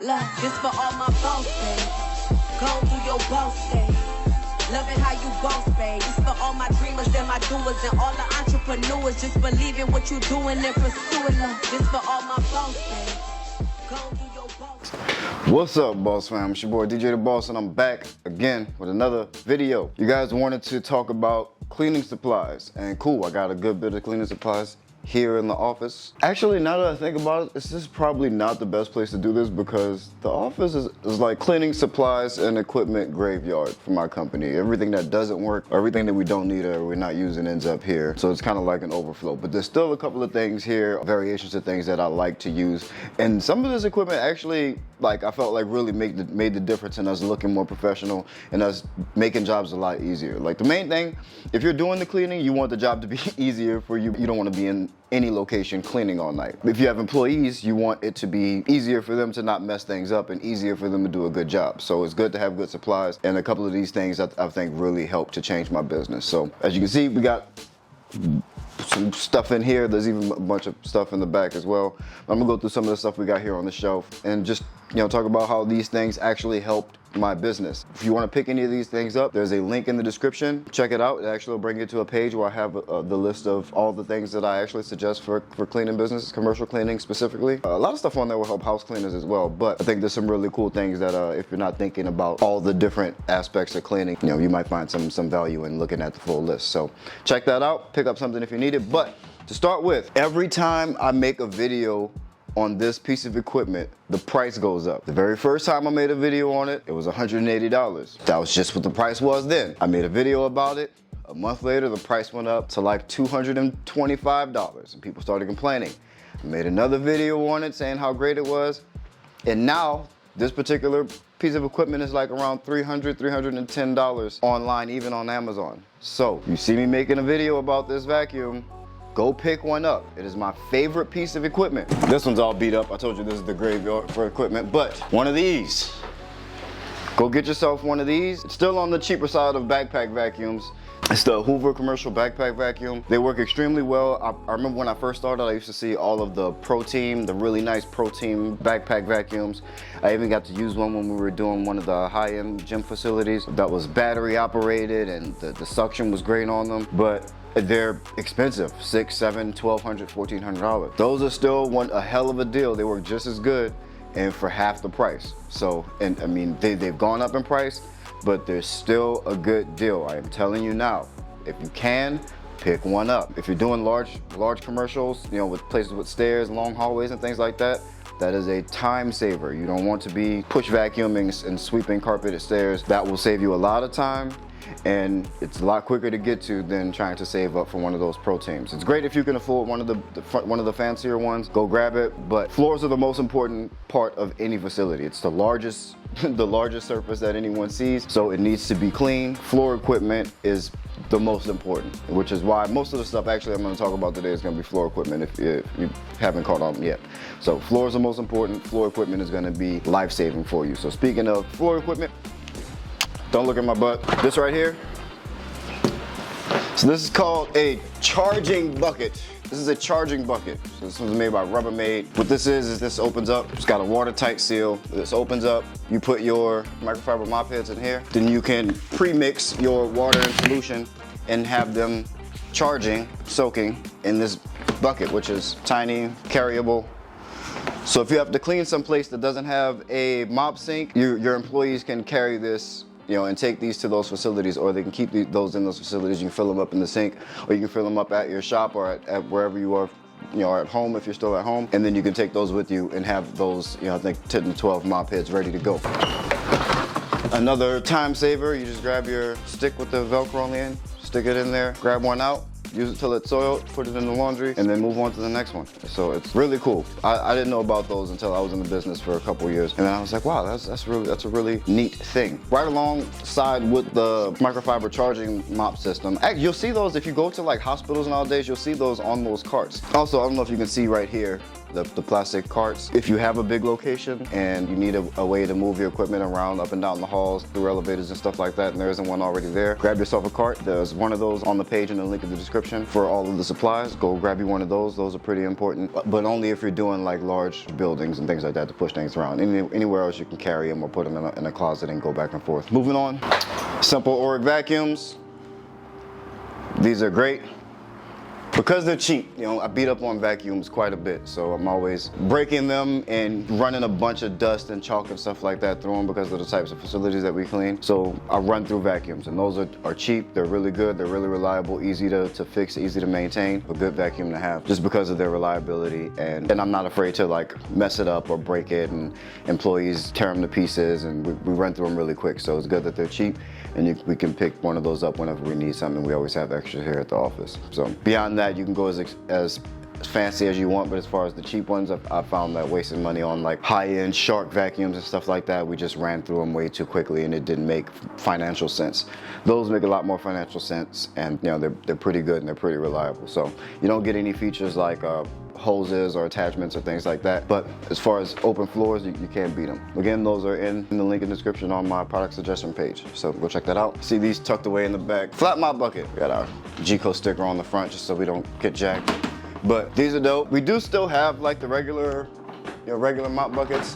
Love, this for all my boss days. Go through your boss days. Loving how you boss, babe. This for all my dreamers and my doers and all the entrepreneurs. Just believe in what you're doing and pursuing love. This for all my boss days. Go through your boss. What's up, Boss Fam? It's your boy DJ The Boss, and I'm back again with another video. You guys wanted to talk about cleaning supplies, and cool, I got a good bit of cleaning supplies here in the office. Actually, now that I think about it, this is probably not the best place to do this because the office is like cleaning supplies and equipment graveyard for my company. Everything that doesn't work, or everything that we don't need or we're not using ends up here. So it's kind of like an overflow. But there's still a couple of things here, variations of things that I like to use. And some of this equipment actually, like, I felt like really made the difference in us looking more professional and us making jobs a lot easier. Like, the main thing, if you're doing the cleaning, you want the job to be easier for you. You don't want to be in any location cleaning all night. If you have employees, you want it to be easier for them to not mess things up and easier for them to do a good job. So it's good to have good supplies, and a couple of these things I think really helped to change my business. So as you can see, we got some stuff in here. There's even a bunch of stuff in the back as well. I'm gonna go through some of the stuff we got here on the shelf and just, you know, talk about how these things actually helped my business. If you want to pick any of these things up, there's a link in the description. Check it out. It actually will bring you to a page where I have the list of all the things that I actually suggest for cleaning business, commercial cleaning specifically. A lot of stuff on there will help house cleaners as well, but I think there's some really cool things that if you're not thinking about all the different aspects of cleaning, you know, you might find some value in looking at the full list. So check that out, pick up something if you need it. But to start with, every time I make a video on this piece of equipment, the price goes up. The very first time I made a video on it, it was $180. That was just what the price was then. I made a video about it. A month later, the price went up to like $225, and people started complaining. I made another video on it saying how great it was, and now this particular piece of equipment is like around $300, $310 online, even on Amazon. So you see me making a video about this vacuum, go pick one up. It is my favorite piece of equipment. This one's all beat up. I told you this is the graveyard for equipment, but one of these. Go get yourself one of these. It's still on the cheaper side of backpack vacuums. It's the Hoover commercial backpack vacuum. They work extremely well. I remember when I first started, I used to see all of the ProTeam, the really nice ProTeam backpack vacuums. I even got to use one when we were doing one of the high-end gym facilities that was battery operated, and the suction was great on them, but they're expensive, $600, $700, $1,200, $1,400. Those are still a hell of a deal. They work just as good and for half the price. So, and I mean, they've gone up in price, but they're still a good deal. I am telling you now, if you can, pick one up. If you're doing large commercials, you know, with places with stairs, long hallways and things like that, that is a time saver. You don't want to be push vacuuming and sweeping carpeted stairs. That will save you a lot of time, and it's a lot quicker to get to than trying to save up for one of those ProTeams. It's great if you can afford one of the fancier ones, go grab it, but floors are the most important part of any facility. It's the largest the largest surface that anyone sees, so it needs to be clean. Floor equipment is the most important, which is why most of the stuff actually I'm going to talk about today is going to be floor equipment if you haven't caught on yet. So floors are most important. Floor equipment is going to be life-saving for you. So speaking of floor equipment, don't look at my butt. This right here. So this is called a charging bucket. This is a charging bucket. So this one's made by Rubbermaid. What this is this opens up. It's got a watertight seal. This opens up. You put your microfiber mop heads in here. Then you can pre-mix your water and solution and have them charging, soaking in this bucket, which is tiny, carryable. So if you have to clean someplace that doesn't have a mop sink, your employees can carry this, you know, and take these to those facilities, or they can keep those in those facilities. You can fill them up in the sink, or you can fill them up at your shop or at wherever you are, you know, or at home if you're still at home, and then you can take those with you and have those, you know, I think 10 to 12 mop heads ready to go. Another time saver, you just grab your stick with the Velcro on the end, stick it in there, grab one out, use it till it's soiled, put it in the laundry, and then move on to the next one. So it's really cool. I didn't know about those until I was in the business for a couple years, and then I was like, wow, that's a really neat thing. Right alongside with the microfiber charging mop system, you'll see those if you go to like hospitals nowadays. You'll see those on those carts. Also, I don't know if you can see right here, the plastic carts. If you have a big location and you need a way to move your equipment around up and down the halls through elevators and stuff like that, and there isn't one already there, grab yourself a cart. There's one of those on the page and the link in the description for all of the supplies. Go grab you one of those. Those are pretty important, but only if you're doing like large buildings and things like that to push things around. Anywhere else you can carry them or put them in a closet and go back and forth. Moving on, simple Oreck vacuums. These are great. Because they're cheap, you know, I beat up on vacuums quite a bit, so I'm always breaking them and running a bunch of dust and chalk and stuff like that through them because of the types of facilities that we clean. So I run through vacuums, and those are cheap, they're really good, they're really reliable, easy to fix, easy to maintain, a good vacuum to have just because of their reliability, and I'm not afraid to like mess it up or break it, and employees tear them to pieces, and we run through them really quick. So it's good that they're cheap, and we can pick one of those up whenever we need something. We always have extra here at the office. So beyond that, you can go as fancy as you want, but as far as the cheap ones, I found that wasting money on like high-end Shark vacuums and stuff like that, we just ran through them way too quickly and it didn't make financial sense. Those make a lot more financial sense, and you know, they're pretty good and they're pretty reliable. So you don't get any features like hoses or attachments or things like that, but as far as open floors, you can't beat them. Again, those are in the link in the description on my product suggestion page, so go check that out. See these tucked away in the back. Flat mop bucket. We got our G-Co sticker on the front just so we don't get jacked, but these are dope. We do still have like the regular mop buckets,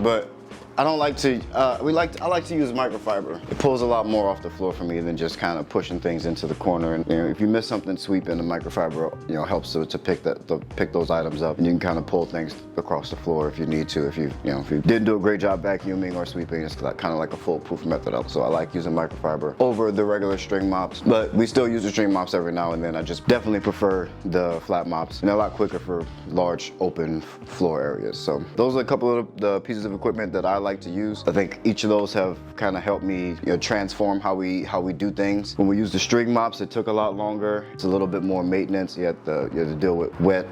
but I don't like to, I like to use microfiber. It pulls a lot more off the floor for me than just kind of pushing things into the corner. And you know, if you miss something sweeping, the microfiber, you know, helps to pick those items up, and you can kind of pull things across the floor if you need to. If you didn't do a great job vacuuming or sweeping, it's kind of like a foolproof method up. So I like using microfiber over the regular string mops, but we still use the string mops every now and then. I just definitely prefer the flat mops, and they're a lot quicker for large open floor areas. So those are a couple of the pieces of equipment that I like to use. I think each of those have kind of helped me, you know, transform how we do things. When we use the string mops, it took a lot longer. It's a little bit more maintenance. You have to deal with wet,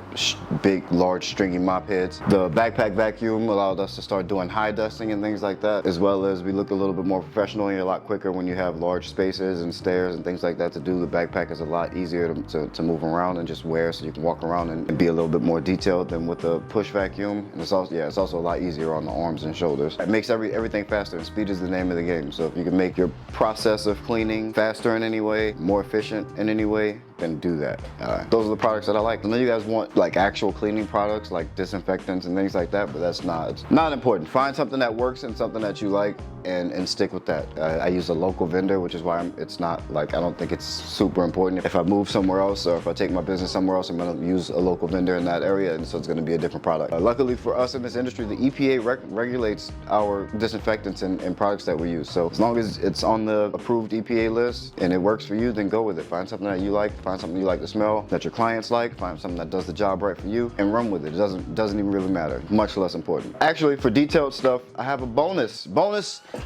big, large, stringy mop heads. The backpack vacuum allowed us to start doing high dusting and things like that, as well as we look a little bit more professional and a lot quicker when you have large spaces and stairs and things like that to do. The backpack is a lot easier to move around and just wear, so you can walk around and be a little bit more detailed than with the push vacuum. And it's also a lot easier on the arms and shoulders. It makes everything faster, and speed is the name of the game. So if you can make your process of cleaning faster in any way, more efficient in any way, then do that. Those are the products that I like. I know you guys want like actual cleaning products like disinfectants and things like that, but it's not important. Find something that works and something that you like, and stick with that. I use a local vendor, which is why it's not like, I don't think it's super important. If I move somewhere else, or if I take my business somewhere else, I'm gonna use a local vendor in that area, and so it's gonna be a different product. Luckily for us in this industry, the EPA regulates our disinfectants and products that we use. So as long as it's on the approved EPA list and it works for you, then go with it. Find something that you like, find something you like the smell, that your clients like, find something that does the job right for you, and run with it. It doesn't even really matter. Much less important. Actually, for detailed stuff, I have a bonus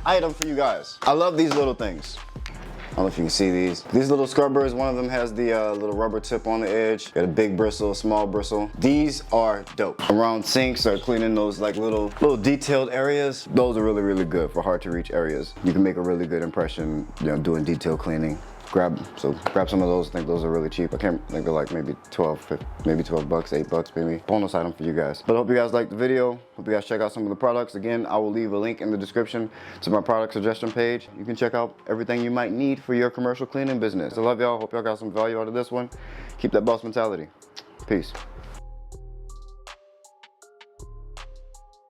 item for you guys. I love these little things. I don't know if you can see these. These little scrubbers, one of them has the little rubber tip on the edge. Got a big bristle, a small bristle. These are dope. Around sinks or cleaning those like little detailed areas, those are really, really good for hard to reach areas. You can make a really good impression, you know, doing detailed cleaning. Grab some of those. I think those are really cheap. I think they're like maybe 12 bucks, 8 bucks maybe. Bonus item for you guys. But I hope you guys liked the video. Hope you guys check out some of the products. Again, I will leave a link in the description to my product suggestion page. You can check out everything you might need for your commercial cleaning business. I love y'all. Hope y'all got some value out of this one. Keep that boss mentality. Peace.